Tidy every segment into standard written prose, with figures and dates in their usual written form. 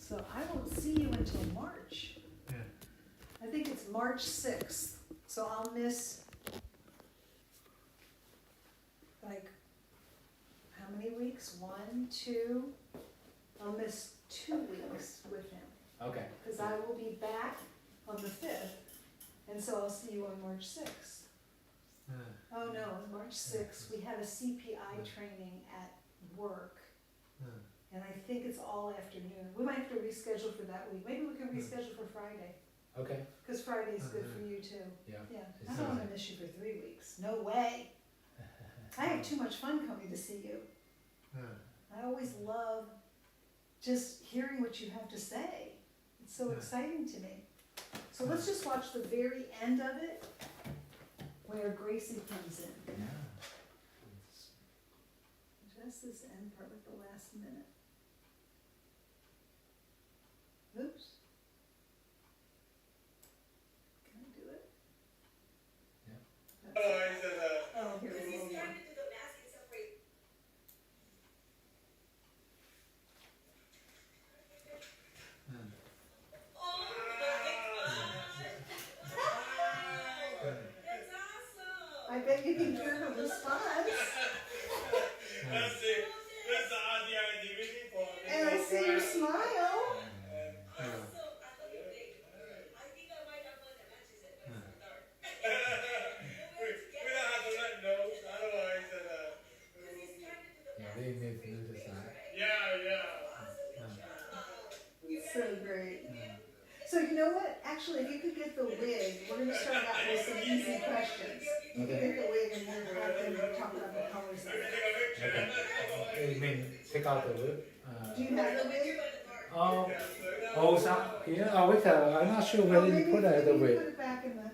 So I won't see you until March. Yeah. I think it's March 6th, so I'll miss, like, how many weeks? 1, 2, I'll miss 2 weeks with him. Okay. Because I will be back on the 5th, and so I'll see you on March 6th. Oh no, March 6th, we had a CPI training at work, and I think it's all afternoon. We might have to reschedule for that week. Maybe we can reschedule for Friday, Okay. because Friday's good for you too. Yeah. Yeah, It's I don't wanna alright. miss you for 3 weeks, no way. I have too much fun coming to see you. I always love just hearing what you have to say. It's so Yeah. exciting to me. So let's just watch the very end of it, where Gracie comes in. Yeah. Just this end part, like the last minute. Oops. Can I do it? Yeah. That's- Oh, here we go. I bet you can hear the response. And I see your smile. Yeah, they need to decide. So great. So you know what? Actually, if you could get the wig, we're gonna start out with some easy questions. You can get the wig and then have them talk about the colors of it. Okay. You mean take out the wood? Do you have the wig? Oh, some here. Oh, wait. I'm not sure where you maybe put maybe the you wood. put it back in the,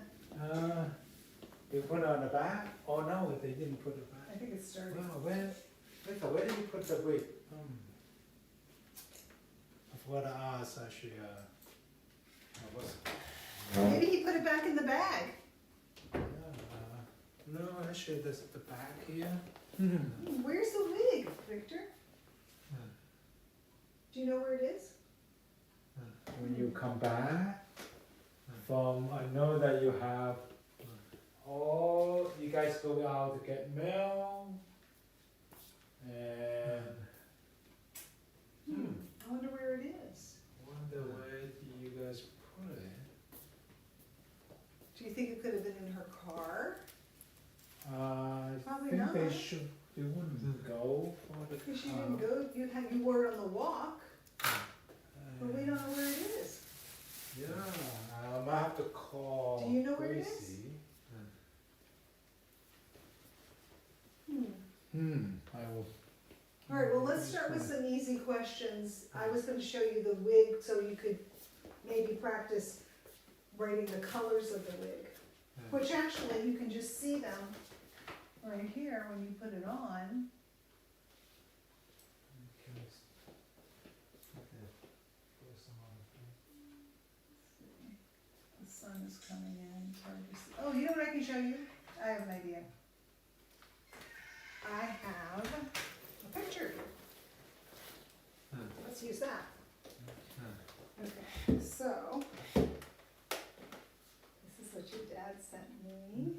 You put it on the back? Oh no, they didn't put it back. I think it's starting. Well, where did you put the wig? I forgot to ask actually. Maybe he put it back in the bag. No, actually, this is the back here. Where's the wig, Victor? Do you know where it is? When you come back from, I know that you have all, you guys go out to get mail, and I wonder where it is. wonder where you guys put it. Do you think it could have been in her car? I Probably think not. they wouldn't go for the Because she car. didn't go, you wore it on the walk, but we don't know where it is. Yeah, I might have to call Do you know where it is? Gracie. I will. All right, well, let's start with some easy questions. I was gonna show you the wig so you could maybe practice writing the colors of the wig. Which actually, you can just see them right here when you put it on. The sun is coming in, it's hard to see. Oh, you know what I can show you? I have an idea. I have a picture. Let's use that. Okay, so, this is what your dad sent me.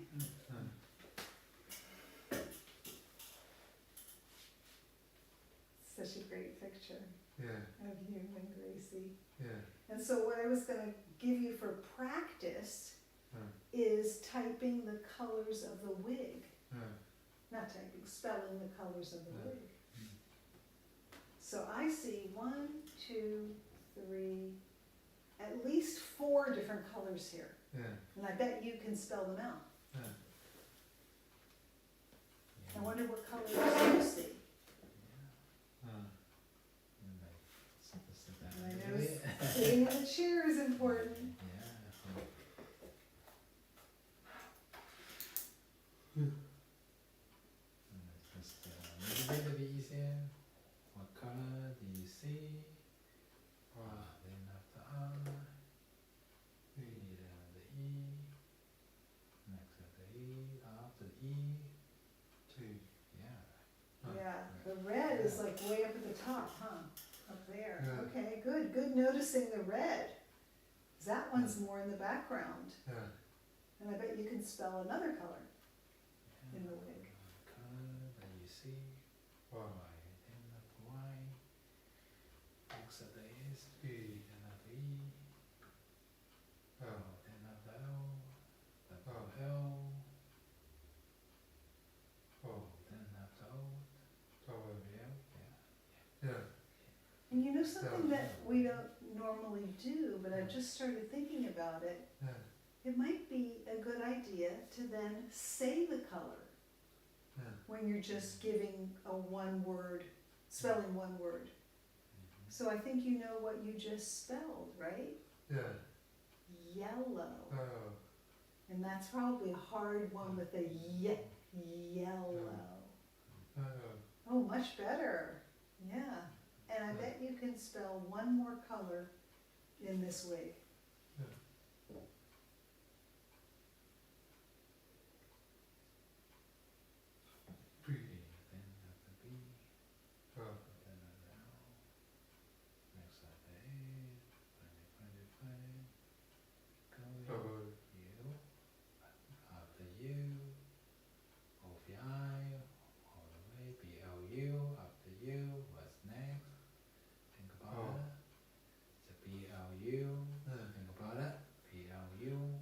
Such a great picture Yeah, of you and Gracie. yeah. And so what I was gonna give you for practice is typing the colors of the wig. Not typing, spelling the colors of the wig. So I see 1, 2, 3, at least 4 different colors here. And I bet you can spell them out. I wonder what colors you see. I know sitting in the chair is important. Just a little bit easier. What color do you see? Then after R, we need the E. Next the E, after E, 2. Yeah, the red is like way up at the top, huh? Up there. Yeah. Okay, good noticing the red. 'Cause that one's more in the background. Yeah. And I bet you can spell another color in the wig. Color that you see. Why? Then after Y. X at the S. E. Then after E. Oh. Then after L. After L. Oh. Then after O. Toward the L. Yeah. Yeah. And you know something that we don't normally do, but I've just started thinking about it. Yeah. It might be a good idea to then say the color Yeah. when you're just giving a one word, spelling one word. So I think you know what you just spelled, right? Yeah. Yellow. Oh. And that's probably a hard one with a yellow. Oh. Oh, much better. Yeah. And I bet you can spell one more color in this wig. Pretty. Then after B. Oh. Then after L. Next after A. Planet. Going. U. After U. OVI. All the way. BLU. After U. What's next? Think about it. It's a BLU. Think about it. BLU.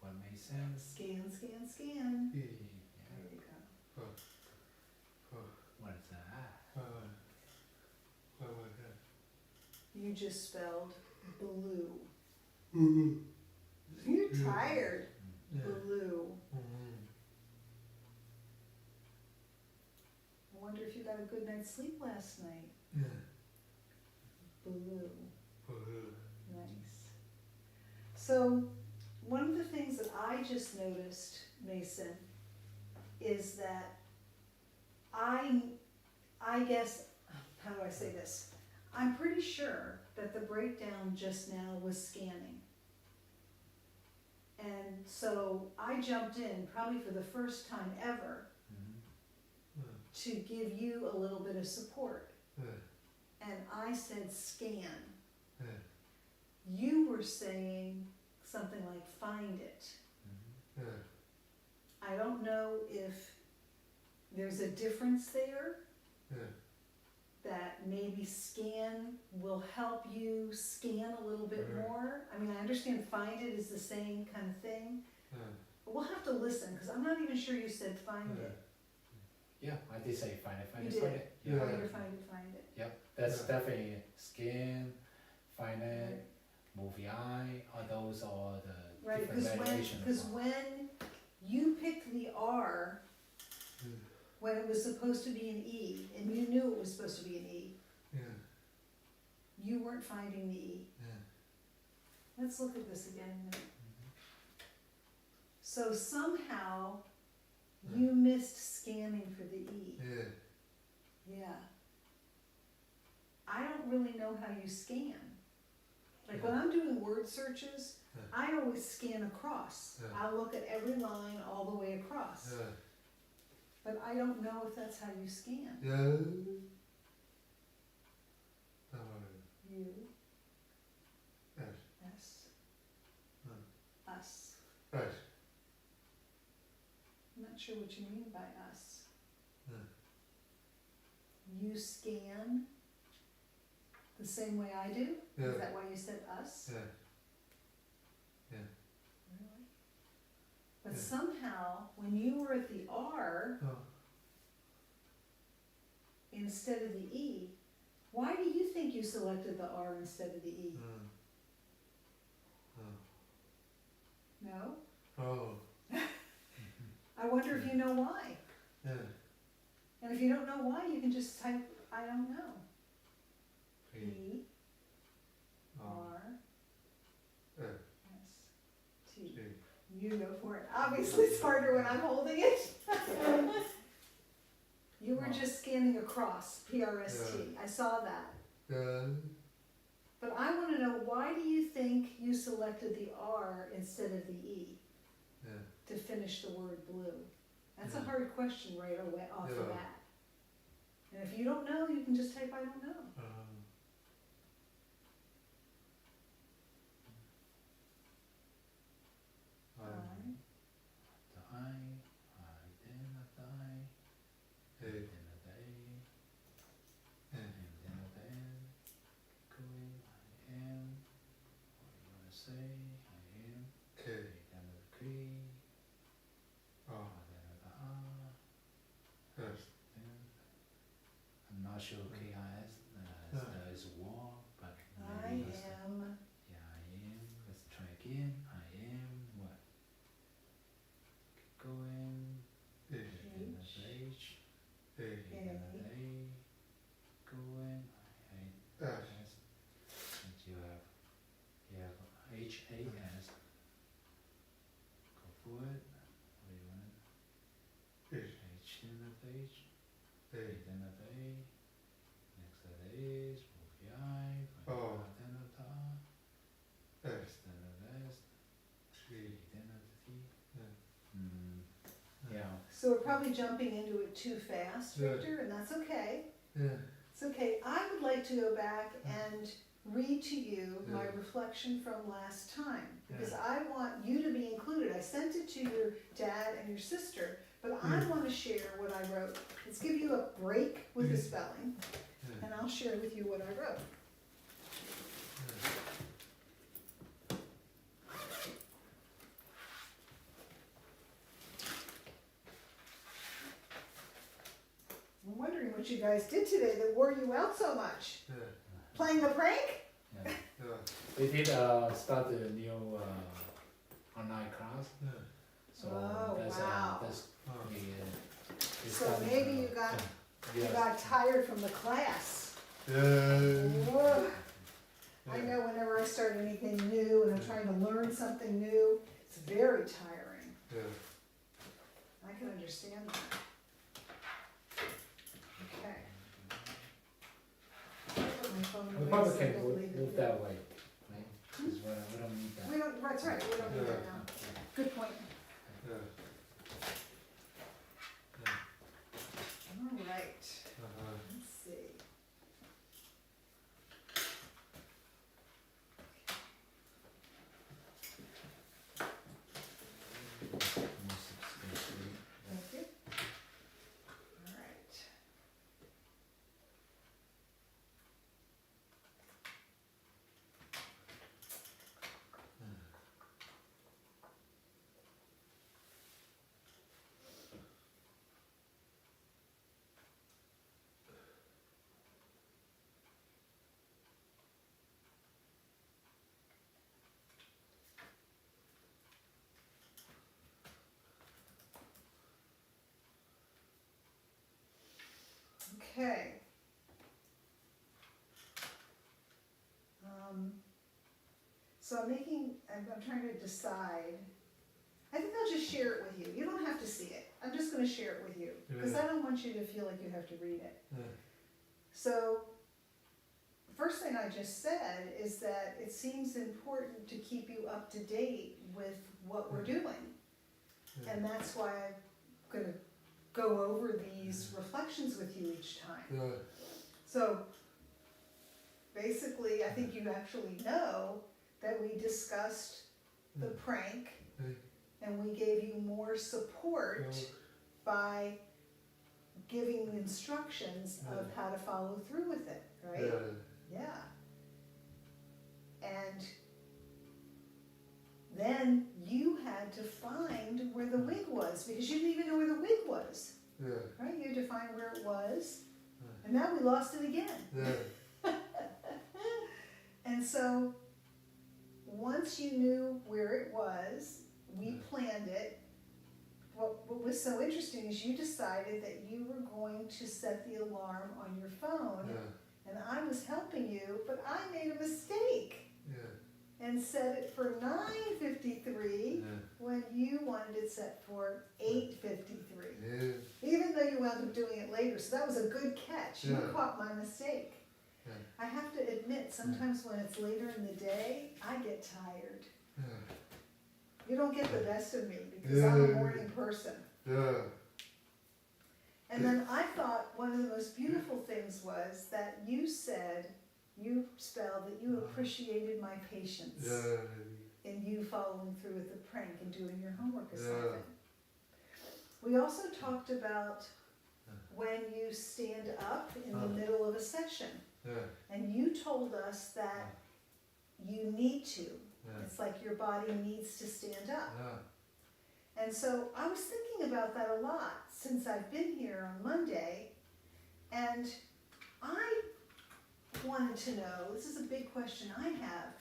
What makes sense? Scan, scan, scan. Yeah. There you go. What is that? You just spelled blue. You're tired. Blue. I wonder if you got a good night's sleep last night. Blue. Nice. So, one of the things that I just noticed, Mason, is that I guess, how do I say this? I'm pretty sure that the breakdown just now was scanning. And so I jumped in, probably for the first time ever, to give you a little bit of support. And I said scan. You were saying something like find it. I don't know if there's a difference there, that maybe scan will help you scan a little bit more. I mean, I understand find it is the same kind of thing, but we'll have to listen, because I'm not even sure you said find it. Yeah, I did say find it. You Find did. it. Oh, you're find it. Yep, that's definitely scan, find it, movie eye, all those are the Right, different variations. because when you picked the R, when it was supposed to be an E, and you knew it was supposed to be an E, you weren't finding the E. Let's look at this again. So somehow you missed scanning for the E. Yeah. I don't really know how you scan. Like when I'm doing word searches, I always scan across. I look at every line all the way across. But I don't know if that's how you scan. You. S. Us. I'm not sure what you mean by us. You scan the same way I do? Is that why you said us? Really? But somehow, when you were at the R, instead of the E, why do you think you selected the R instead of the E? No? I wonder if you know why. And if you don't know why, you can just type, I don't know. E, R, S, T. You go for it. Obviously it's harder when I'm holding it. You were just scanning across, PRST. I saw that. But I want to know, why do you think you selected the R instead of the E to finish the word blue? That's a hard question right away off the bat. And if you don't know, you can just type I don't know. partial KIS is war, but I maybe it's am. yeah, I am. Let's try again. I am what? Keep going. Another H. Another A. Going. I S. And you have H A S. Go forward. What do you want? H another H. Another A. Next letter is move the I. Another R. Another S. Another T. Yeah. So we're probably jumping into it too fast, Victor, and that's okay. It's okay. I would like to go back and read to you my reflection from last time, because I want you to be included. I sent it to your dad and your sister, but I want to share what I wrote. Let's give you a break with the spelling, and I'll share with you what I wrote. I'm wondering what you guys did today that wore you out so much. Playing the prank? Yeah. We did start the new online class. So that's we So started, maybe you got tired from the class. Whoa. I know whenever I start anything new and I'm trying to learn something new, it's very tiring. I can understand that. Okay. I'll put my phone we away probably so I can don't leave it move here. that way, right? Because we don't need that. We don't, that's right, we don't need that now. Good point. All right, let's see. Thank you. All right. Okay. So I'm trying to decide. I think I'll just share it with you. You don't have to see it. I'm just going to share it with you because I don't want you to feel like you have to read it. So, first thing I just said is that it seems important to keep you up to date with what we're doing. And that's why I'm going to go over these reflections with you each time. So, basically, I think you actually know that we discussed the prank and we gave you more support by giving instructions of how to follow through with it, right? Yeah. And then you had to find where the wig was because you didn't even know where the wig was. Right? You had to find where it was. And now we lost it again. And so once you knew where it was, we planned it. What was so interesting is you decided that you were going to set the alarm on your phone, and I was helping you, but I made a mistake and set it for 9:53 when you wanted it set for 8:53. Even though you wound up doing it later, so that was a good catch. You caught my mistake. I have to admit, sometimes when it's later in the day, I get tired. You don't get the best of me because I'm a morning person. And then I thought one of the most beautiful things was that you spelled that you appreciated my patience in you following through with the prank and doing your homework assignment. We also talked about when you stand up in the middle of a session. And you told us that you need to. It's like your body needs to stand up. And so I was thinking about that a lot since I've been here on Monday. And I wanted to know, this is a big question I have.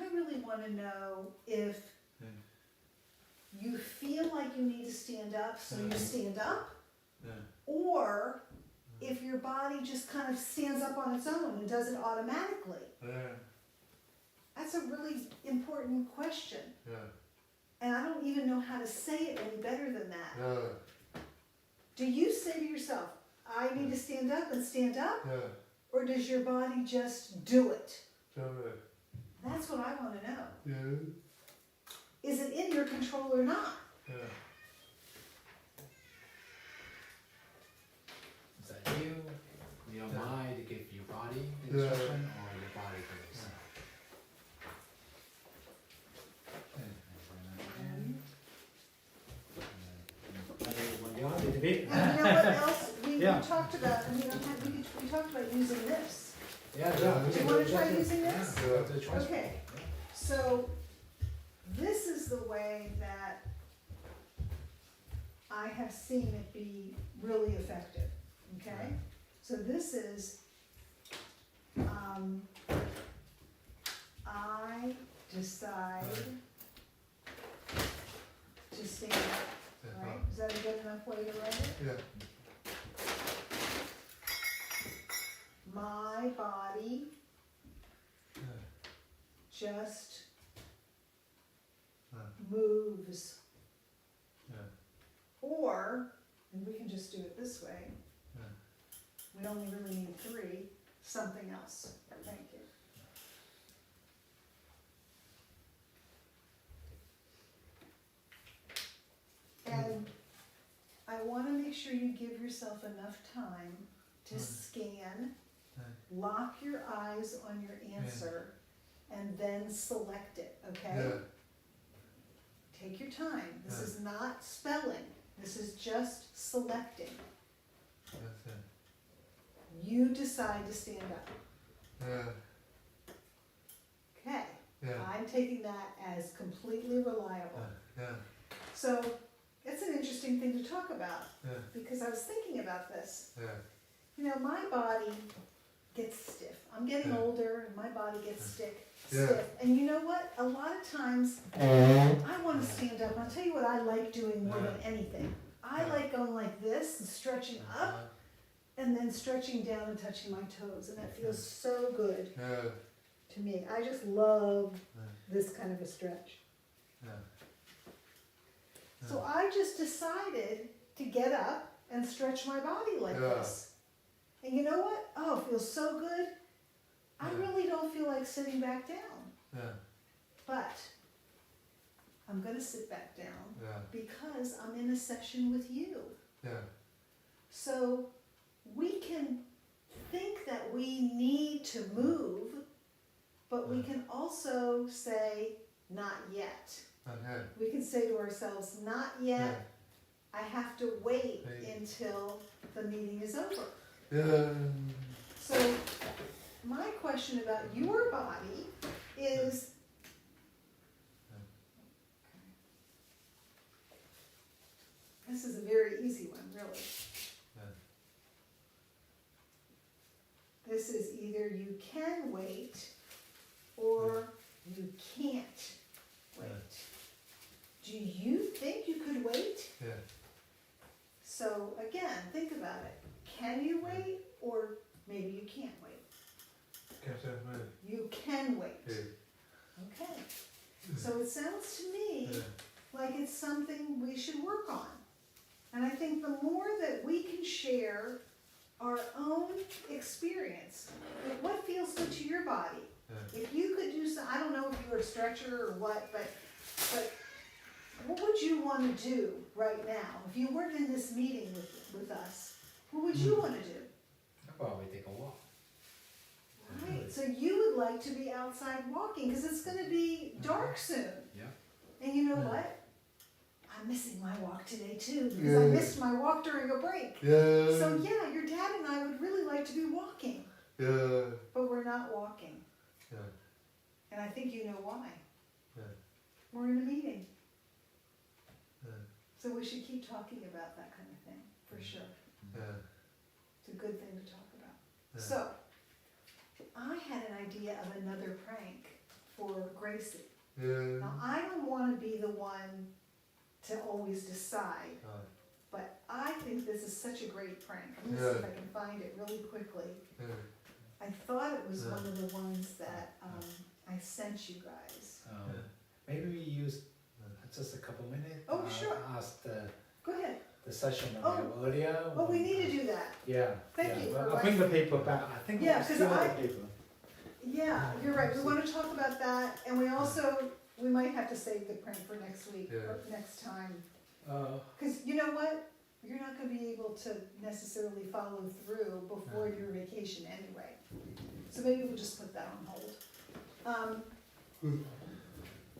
I really want to know if you feel like you need to stand up, so you stand up, or if your body just kind of stands up on its own and does it automatically. That's a really important question. And I don't even know how to say it any better than that. Do you say to yourself, I need to stand up and stand up? Or does your body just do it? That's what I want to know. Is it in your control or not? Is that you, your mind to give your body the instruction, or your body to yourself? A little bit. And you know what else we Yeah. talked about? And we talked about using this. Yeah. Do you want to try using this? That's a choice. Okay. So this is the way that I have seen it be really effective. Okay? So this is I decide to stand up. Right? Is that a good enough way to write it? My body just moves. Or, and we can just do it this way, we only really need 3, something else. Thank you. And I want to make sure you give yourself enough time to scan, lock your eyes on your answer, and then select it, okay? Take your time. This is not spelling. This is just selecting. You decide to stand up. Okay. I'm taking that as completely reliable. So it's an interesting thing to talk about because I was thinking about this. You know, my body gets stiff. I'm getting older and my body gets stiff. And you know what? A lot of times I want to stand up. I'll tell you what I like doing more than anything. I like going like this and stretching up and then stretching down and touching my toes. And that feels so good to me. I just love this kind of a stretch. So I just decided to get up and stretch my body like this. And you know what? Oh, it feels so good. I really don't feel like sitting back down. But I'm going to sit back down because I'm in a session with you. So we can think that we need to move, but we can also say, not yet. We can say to ourselves, not yet. I have to wait until the meeting is over. So my question about your body is, this is a very easy one, really. This is either you can wait or you can't wait. Do you think you could wait? So again, think about it. Can you wait or maybe you can't wait? You can wait. Okay. So it sounds to me like it's something we should work on. And I think the more that we can share our own experience, like what feels good to your body. If you could do some, I don't know if you were a stretcher or what, but what would you want to do right now? If you weren't in this meeting with us, what would you want to do? I'll probably take a walk. Right, so you would like to be outside walking because it's going to be dark soon. And you know what? I'm missing my walk today too because I missed my walk during a break. So yeah, your dad and I would really like to be walking. But we're not walking. And I think you know why. We're in a meeting. So we should keep talking about that kind of thing, for sure. It's a good thing to talk about. So, I had an idea of another prank for Gracie. Now, I don't wanna be the one to always decide, but I think this is such a great prank. I'm gonna see if I can find it really quickly. I thought it was one of the ones that, I sent you guys. Maybe we use just a couple minutes. Oh, sure. Ask Go ahead. the session we had earlier. Oh, we need to do that. Yeah. Thank yeah. you Well, for I'll bring the paper back. I think Yeah, we 'cause still have I- the paper. Yeah, you're right, we wanna talk about that, and we also, we might have to save the prank for next week, or next time. Cause you know what, you're not gonna be able to necessarily follow through before your vacation anyway. So maybe we'll just put that on hold.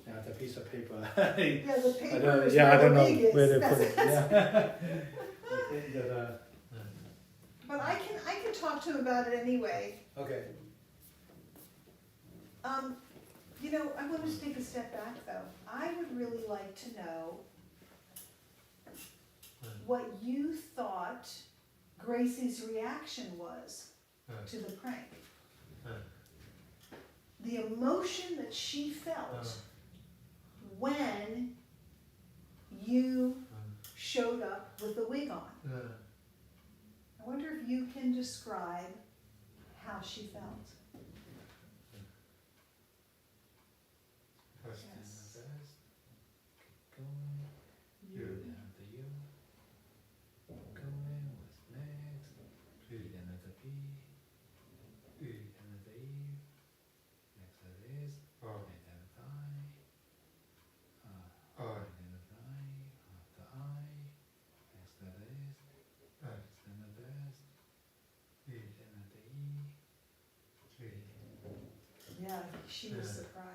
Yeah, the piece of paper. Yeah, the I paper don't, is yeah, I where don't the know wig is. where they That's- put it. Yeah. I think that, But I can talk to him about it anyway. okay. You know, I wanted to take a step back though. I would really like to know what you thought Gracie's reaction was to the prank. The emotion that she felt when you showed up with the wig on. I wonder if you can describe how she felt. Yes. Going. You down to you. Going. What's next? Read another P. Read another E. Next to this. Identify. Identify. After I. Next to this. Next another S. Read another E. Yeah, she was surprised.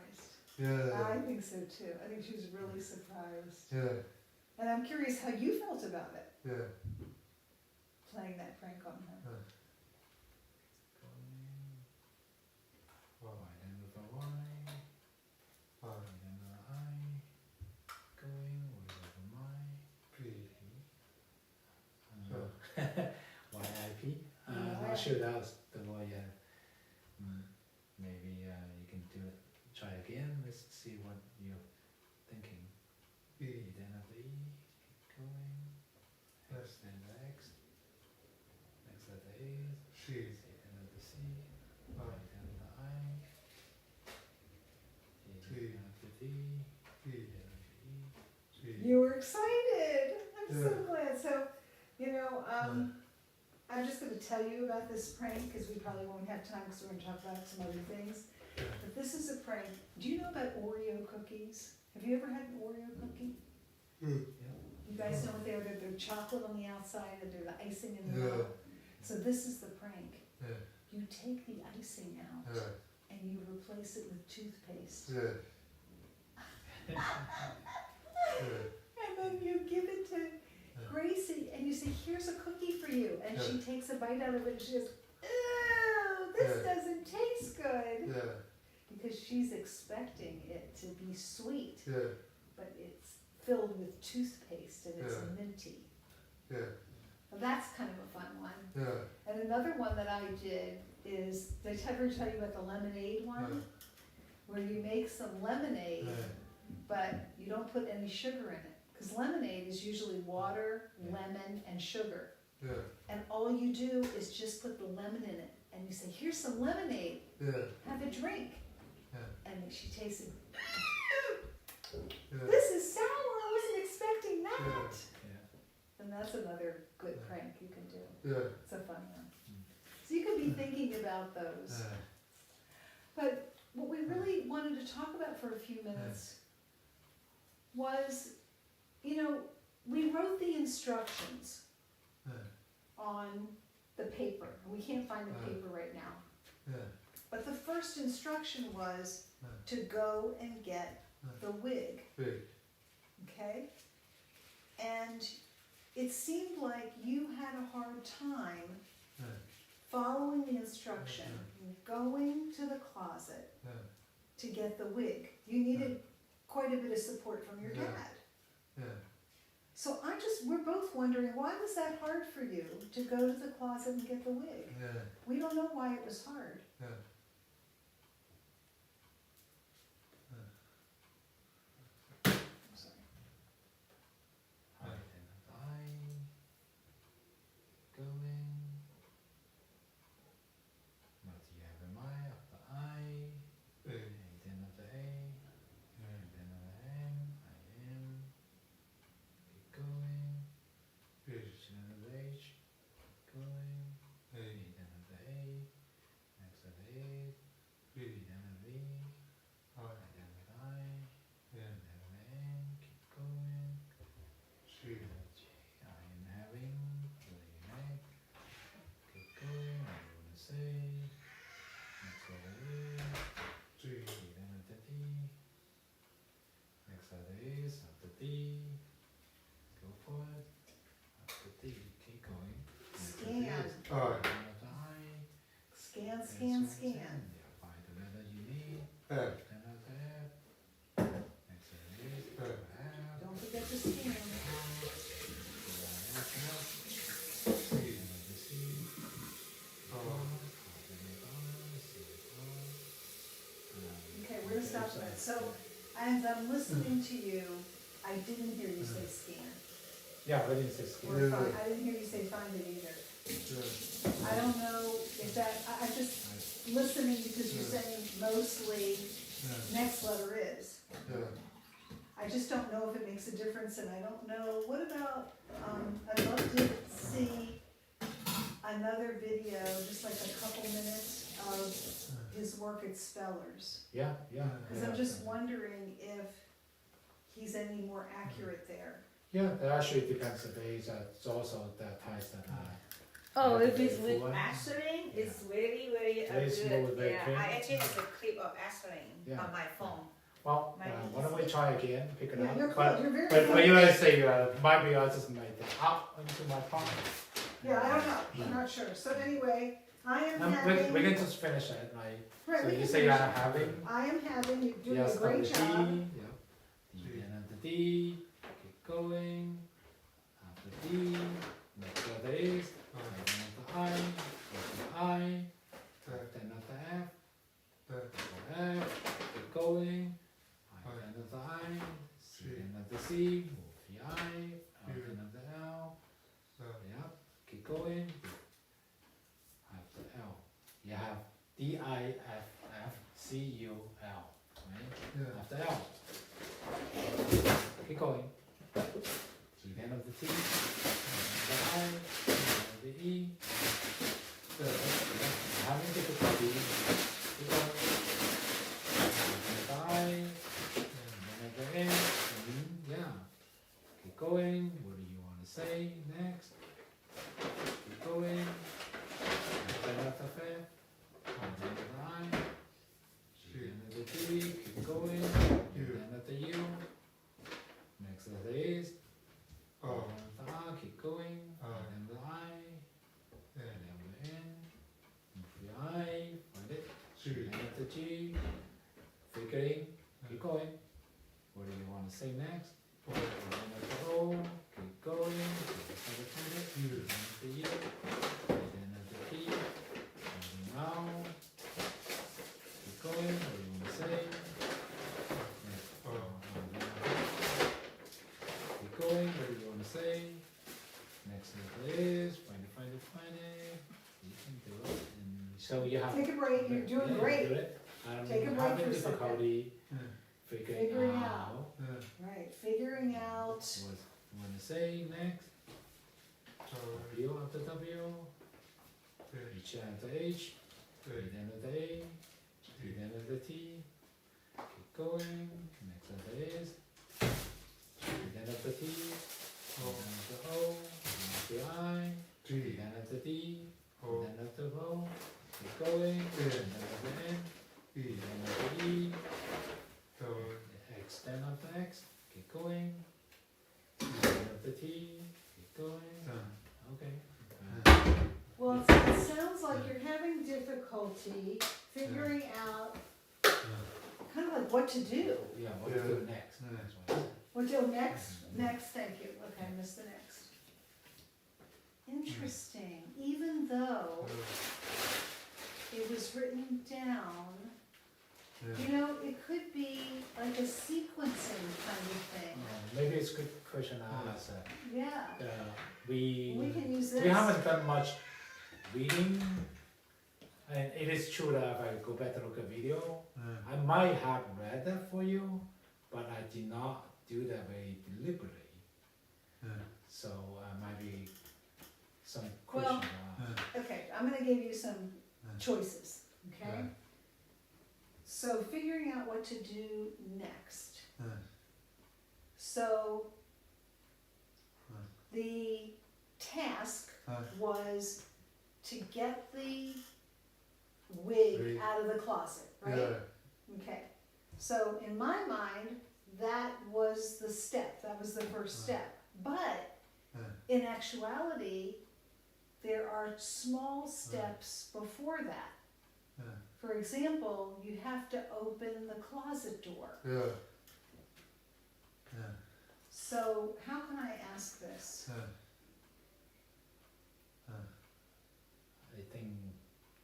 Yeah. I think so too. I think she was really surprised. Yeah. And I'm curious how you felt about it, Yeah. playing that prank on her. Going. Identify Y. Identify I. Going. Whatever my. YIP. Yeah. Not sure that's the one yet. Maybe you can do it. Try again. Let's see what you're thinking. Identify E. Keep going. Next letter X. Next letter A. Identify C. Identify I. Identify D. Identify E. You were excited. I'm so Yeah. glad. So, you know, I'm just going to tell you about this prank because we probably won't have time because we're going to talk about some other things. But this is a prank. Do you know about Oreo cookies? Have you ever had an Oreo cookie? You guys know what they are? They're chocolate on the outside and they're the icing in the Yeah. middle. So this is the prank. Yeah. You take the icing out Yeah. and you replace it with toothpaste. Yeah. And then you give it to Gracie and you say, here's a cookie for you. And she takes a bite out of it and she goes, ew, this Yeah. doesn't taste good. Yeah. Because she's expecting it to be sweet, Yeah. but it's filled with toothpaste and it's Yeah. minty. Yeah. Well, that's kind of a fun one. Yeah. And another one that I did is, did I ever tell you about the lemonade one? Where you make some lemonade, but you don't put any sugar in it. Because lemonade is usually water, lemon, and sugar. Yeah. And all you do is just put the lemon in it. And you say, here's some lemonade, Yeah. have a drink. Yeah. And she tastes it. Yeah. This is sour, I wasn't expecting that. Yeah. And that's another good prank you can do. Yeah. It's a fun one. So you could be thinking about those. But what we really wanted to talk about for a few minutes was, you know, we wrote the instructions on the paper. We can't find the paper right now. Yeah. But the first instruction was to go and get the wig, Big. okay? And it seemed like you had a hard time following the instruction, going to the closet to get the wig. You needed quite a bit of support from your Yeah. dad. Yeah. So we're both wondering, why was that hard for you to go to the closet and get the wig? Yeah. We don't know why it was hard. Yeah. I'm sorry. Right, then the I. Going. What do you have in mind of the I? Hey. And then of the A. And then of the M. I am. Keep going. Fish. Then of the H. Going. Hey. Then of the A. Next of the A. Fish. Then of the E. Hi. And then of the I. Yeah. And then of the N. Keep going. She. And of G. I am having. What do you make? Keep going. What do you want to say? Next of the E. She. Then of the D. Next of the is of the D. Go for it. Of the D. Keep going. Next of the Scan. is. Hi. Then of the I. Scan, That's scan, what I'm scan. saying. Yeah, find the letter you need. F. Then of the F. Next of the is. F. F. Don't forget to scan. C. Okay, we're gonna stop that. So, as I'm listening to you, I didn't hear you say scan. Yeah, I didn't say skin. Or find, I didn't hear you say find it either. Yeah. I don't know if that, I'm just listening because you're saying mostly Yeah. next letter is. Yeah. I just don't know if it makes a difference, and I don't know, what about, I'd love to see another video, just like a couple minutes of his work at Spellers. Yeah, yeah. Cause I'm just wondering if he's any more accurate there. Yeah, it actually depends the days. It's also that ties that. Oh, Yeah, if it's very with fluent. Ashling, it's very, very Very smooth, good. very Yeah, clean. I actually have a clip of Ashling Yeah. on my phone. Well, Might need why to don't we see. try again? Pick it Yeah, up. you're But close, you're very but close. you know, say might be I just made it up into my palm. Yeah, I don't know, I'm not sure. So anyway, I am We having, can just finish it. Like right, so, we you can say finish I'm it. having. I am having, you're doing Yes, a great the job. D. Yeah. D then at the D. Keep going. After D. Next letter is. Then at the I. At the I. Then at the F. F. Keep going. Then at the I. C. Then at the C. Move the I. Then at the L. Yep. Keep going. After L. You have D I F F C U L. Right? Yeah. After L. Keep going. G then of the T. Then of the I. Then of the E. Having difficulty. Keep going. Then of the I. Then of the N. Yeah. Keep going. What do you want to say next? Keep going. Then of the F. Then of the I. Then of the T. Keep going. Then of the U. Next letter is. Then of the R. Keep going. Then the I. Then of the N. Move the I. Find it. Then of the G. Figuring. Keep going. What do you want to say next? Then of the O. Keep going. Find it. Then of the U. Then of the P. And now. Keep going. What do you want to say? Next. Keep going. What do you want to say? Next letter is. Find it. You can do it. And so you have. Take a break, you're doing Yeah, great. do it. Take a break having for a second. difficulty figuring Figuring out out. Right, figuring out, what you want to say next. W after W, H after H, then of the A, then of the T. Keep going. Next letter is. Then of the T, then of the O, then of the I, then of the D, then of the O. Keep going. Then of the N, then of the E. X, then of the X, keep going. Then of the T, keep going. Okay. well, it sounds like you're having difficulty figuring out kind of like what to do. Yeah, what to do next? That's what I said. Well, Joe, next, thank you, okay, I missed the next. Interesting, even though it was written down, you know, it could be like a sequencing kind of thing. Maybe it's a good question to ask. Yeah, we can use this. We haven't done much reading, and it is true that if I go back to look at video, I might have read that for you, but I did not do that very deliberately. So might be some question. Okay, I'm gonna give you some choices, okay? So figuring out what to do next. So the task was to get the wig out of the closet, right? Okay, so in my mind, that was the step, that was the first step. But in actuality, there are small steps before that. For example, you have to open the closet door. So how can I ask this? I think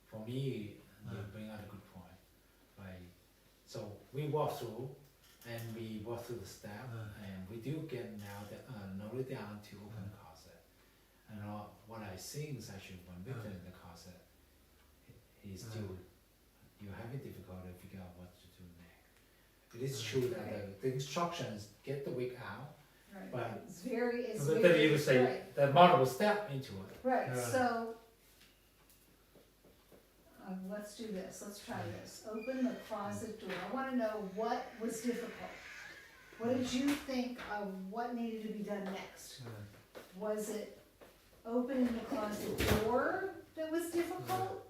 for me, you bring out a good point. Like, so we walk through, and we walk through the step, and we do get now narrow it down to open the closet. And what I see is actually when Victor in the closet, he's still you're having difficulty to figure out what to do next. It is true that the instructions get the wig out, Right. but It's very, but then you say right. the multiple step into it. Right, Yeah. so, let's do this, let's try this. Open the closet door. I wanna know what was difficult. What did you think of what needed to be done next? Was it opening the closet door that was difficult?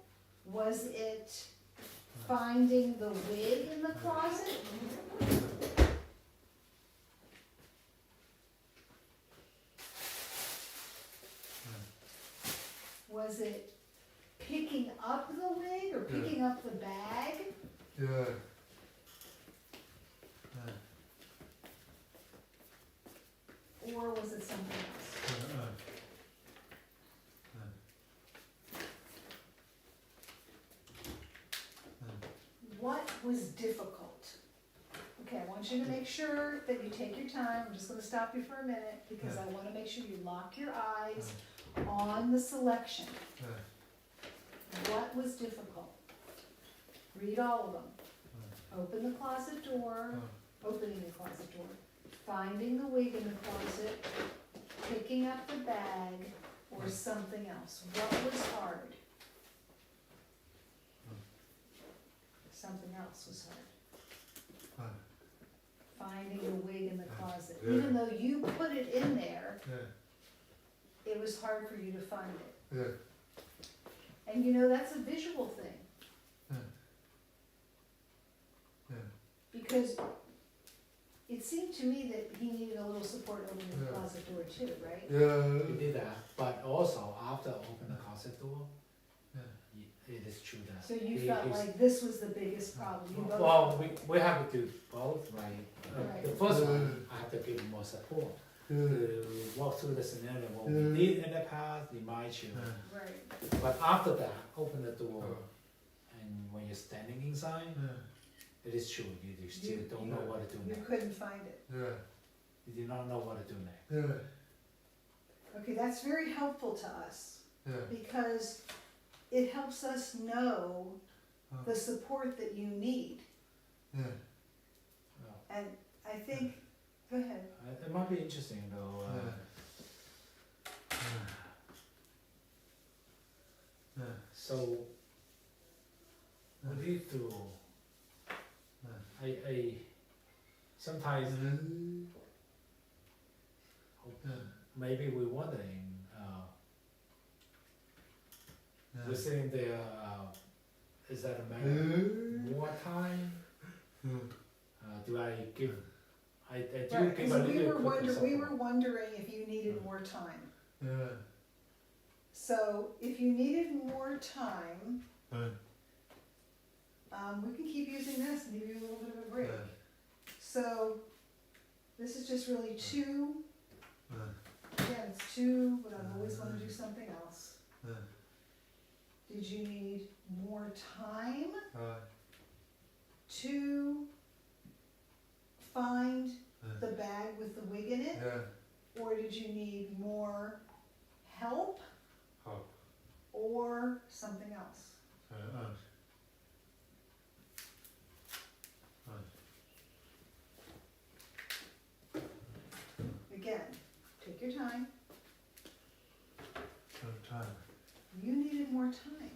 Was it finding the wig in the closet? Was it picking up the wig or picking up the bag? Or was it something else? What was difficult? Okay, I want you to make sure that you take your time. I'm just gonna stop you for a minute because I wanna make sure you lock your eyes on the selection. What was difficult? Read all of them. Open the closet door, opening the closet door, finding the wig in the closet, picking up the bag, or something else. What was hard? Something else was hard. Finding the wig in the closet. Even though you put it in there, it was hard for you to find it. And you know, that's a visual thing. Because it seemed to me that he needed a little support opening the closet door too, right? We did that, but also after open the closet door, it is true that. So you felt like this was the biggest problem. You both well, we have to do both, right? Right. The first one, I have to give more support to walk through the scenario what we did in the past, remind you. Right. But after that, open the door, and when you're standing inside, it is true, you still don't know what to do You next. couldn't find it. You do not know what to do next. Okay, that's very helpful to us because it helps us know the support that you need. Well, And I think, go ahead. it might be interesting though. So, what do you do? I sometimes maybe we're wondering. We're sitting there. Is that a matter more time? Do I give? I do Right, give a because little quicker we were support. wondering if you needed more time. So if you needed more time, we can keep using this and give you a little bit of a break. So this this is just really two, again, it's two, but I've always wanted to do something else. Did you need more time to find the bag with the wig in it? Or did you need more help or something else? Again, take your time. You needed more time.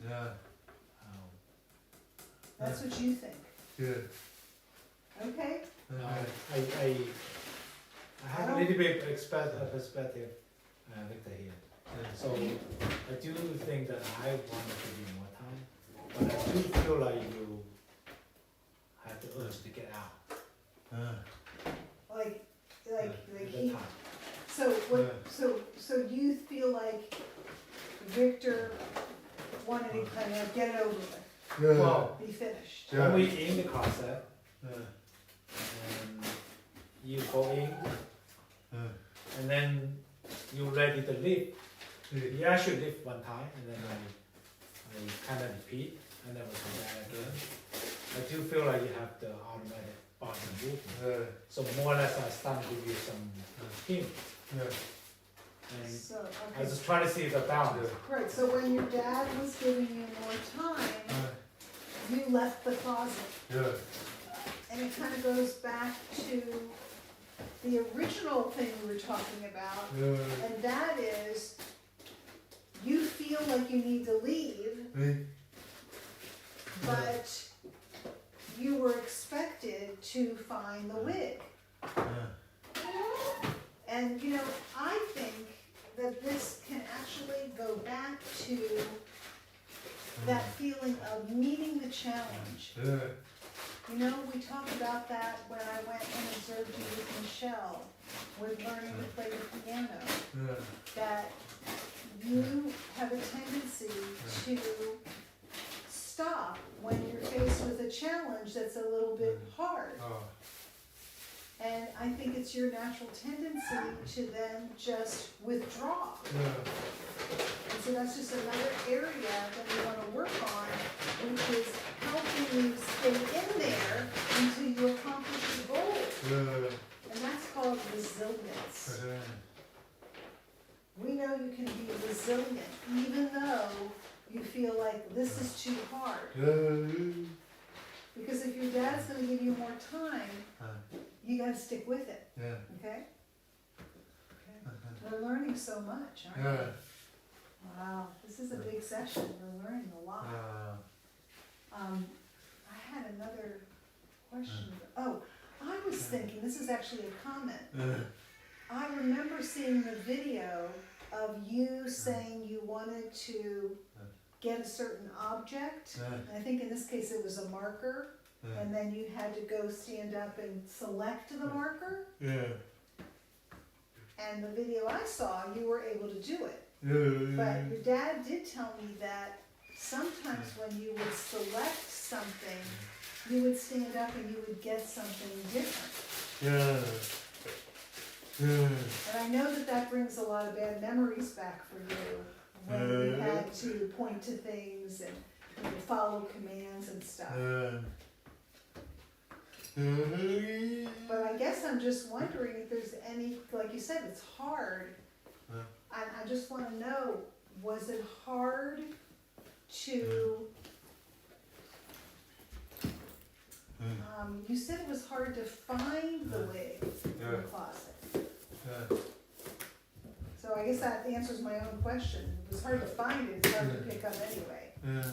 That's what you think. Okay? I have a little bit perspective Victor here. So I do think that I want to give you more time, but I do feel like you have the urge to get out. Like The he, time. so what, so you feel like Victor wanted to kind of get it over with, Well, be finished. when we in the closet, and you go in, and then you ready to leave. You actually leave one time, and then I kind of repeat, and then we come back again. I do feel like you have the automatic body movement. So more or less I start to give you some hint. And So, I okay, was just trying to see the balance. right, so when your dad was giving you more time, you left the closet. And it kind of goes back to the original thing we were talking about, and that is, you feel like you need to leave, but you were expected to find the wig. And you know, I think that this can actually go back to that feeling of meeting the challenge. You know, we talked about that when I went and observed you with Michelle, with learning to play the piano, that you have a tendency to stop when you're faced with a challenge that's a little bit hard. And I think it's your natural tendency to then just withdraw. And so that's just another area that we want to work on, which is helping you stay in there until you accomplish your goal. And that's called resilience. We know you can be resilient even though you feel like this is too hard. Because if your dad's going to give you more time, you got to stick with it. Okay? We're learning so much, aren't we? Wow, this is a big session. We're learning a lot. I had another question. Oh, I was thinking, this is actually a comment. I remember seeing the video of you saying you wanted to get a certain object. And I think in this case it was a marker. And then you had to go stand up and select the marker. And the video I saw, you were able to do it. But your dad did tell me that sometimes when you would select something, you would stand up and you would get something different. And I know that that brings a lot of bad memories back for you when you had to point to things and you know, follow commands and stuff. But I guess I'm just wondering if there's any, like you said, it's hard. I just want to know, was it hard to, you said it was hard to find the wig in the closet. So I guess that answers my own question. It was hard to find it, it's hard to pick up anyway.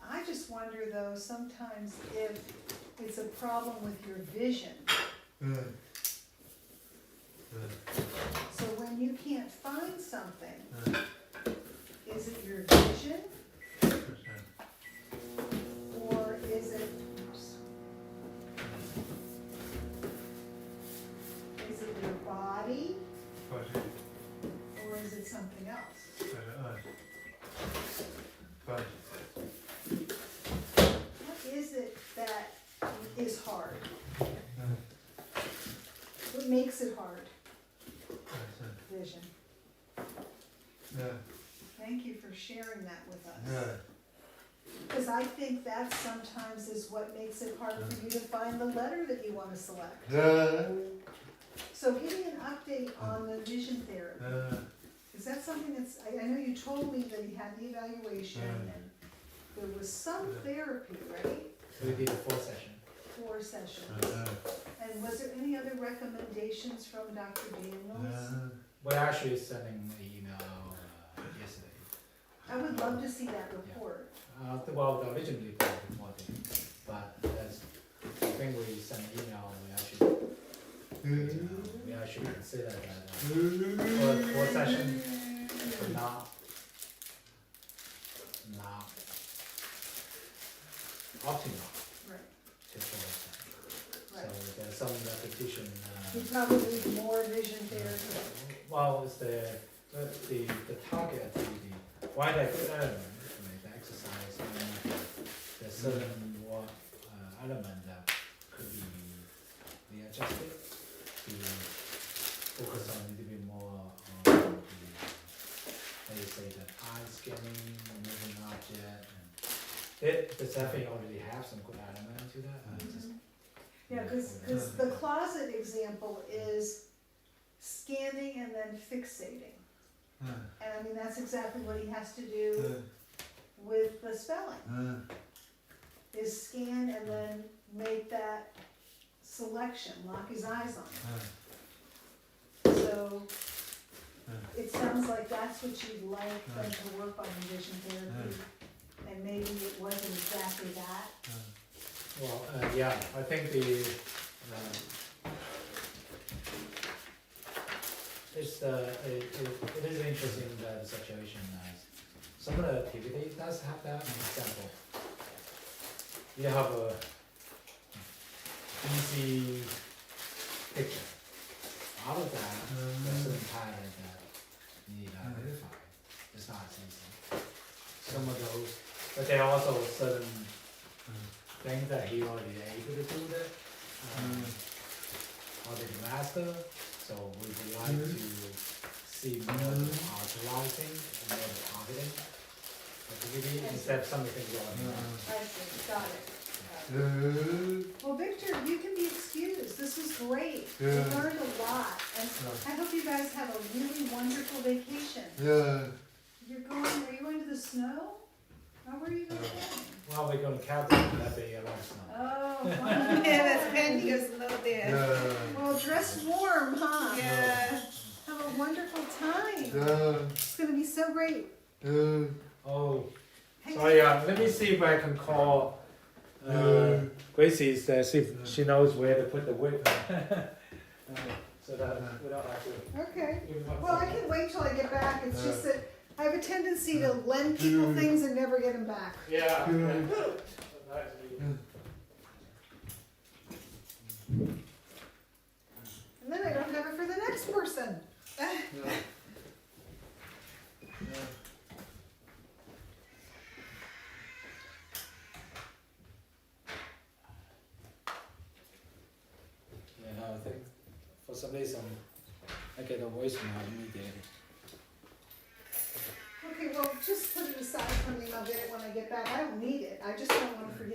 I just wonder though, sometimes if it's a problem with your vision. So when you can't find something, is it your vision? Or is it, is it your body? Or is it something else? What is it that is hard? what makes it hard, 是 vision. 是 Thank you for sharing that with us. 是 Because I think that sometimes is what makes it hard for you to find the letter that you want to select. 是 So give me an update on the vision therapy. 是 Is that something that's, I know you told me that you had the evaluation and there was some therapy, right? We did a 4 session. 4 sessions. 是 And was there any other recommendations from Dr. Daniels? We're actually sending an email yesterday. I would love to see that report. Well, the original report reporting, but as I think we sent an email, we actually consider that for 4 session, but not optimal Right, to 4 session. right. So there's some repetition. You probably need more vision therapy. Well, it's the target activity. Why the good element, like the exercise, and the certain what element that could be readjusted to focus on a little bit more on the, how you say, the eye scanning, moving object, and it definitely already have some good element to that. Just Yeah, because the closet example is scanning and then fixating. And I mean, that's exactly what he has to do with the spelling, is scan and then make that selection, lock his eyes on it. So it sounds like that's what you'd like them to work on in vision therapy, and maybe it wasn't exactly that. well, yeah, I think the it is interesting that the situation as some of the activity does have that. An example, you have a easy picture. Out of that, there's certain pattern that you need to identify. It's not as easy. Some of those, but there are also certain things that he already able to do that, already master. So we would like to see more utilizing and more targeting activity instead of something you already know. I see, got it. Well, Victor, you can be excused. This was great. We learned a lot. And I hope you guys have a really wonderful vacation. Are you going to the snow? How were you going? Well, we're going to Calgary, that'd be a lot of snow. Oh, Yeah, fun. that's plenty of snow there. Well, dress warm, huh? Yeah. Have a wonderful time. It's gonna be so great. Oh, Hey, sorry, let me see if I can call Gracie, see if she knows where to put the whip. So that we don't have to. Okay. give up Well, I something. can wait till I get back. It's just that I have a tendency to lend people things and never get them back. Yeah. And then I don't have it for the next person. Yeah, I think for some reason I get a voicemail immediately. Okay, well, just put it aside for me and I'll get it when I get back. I don't need it. I just don't want to forget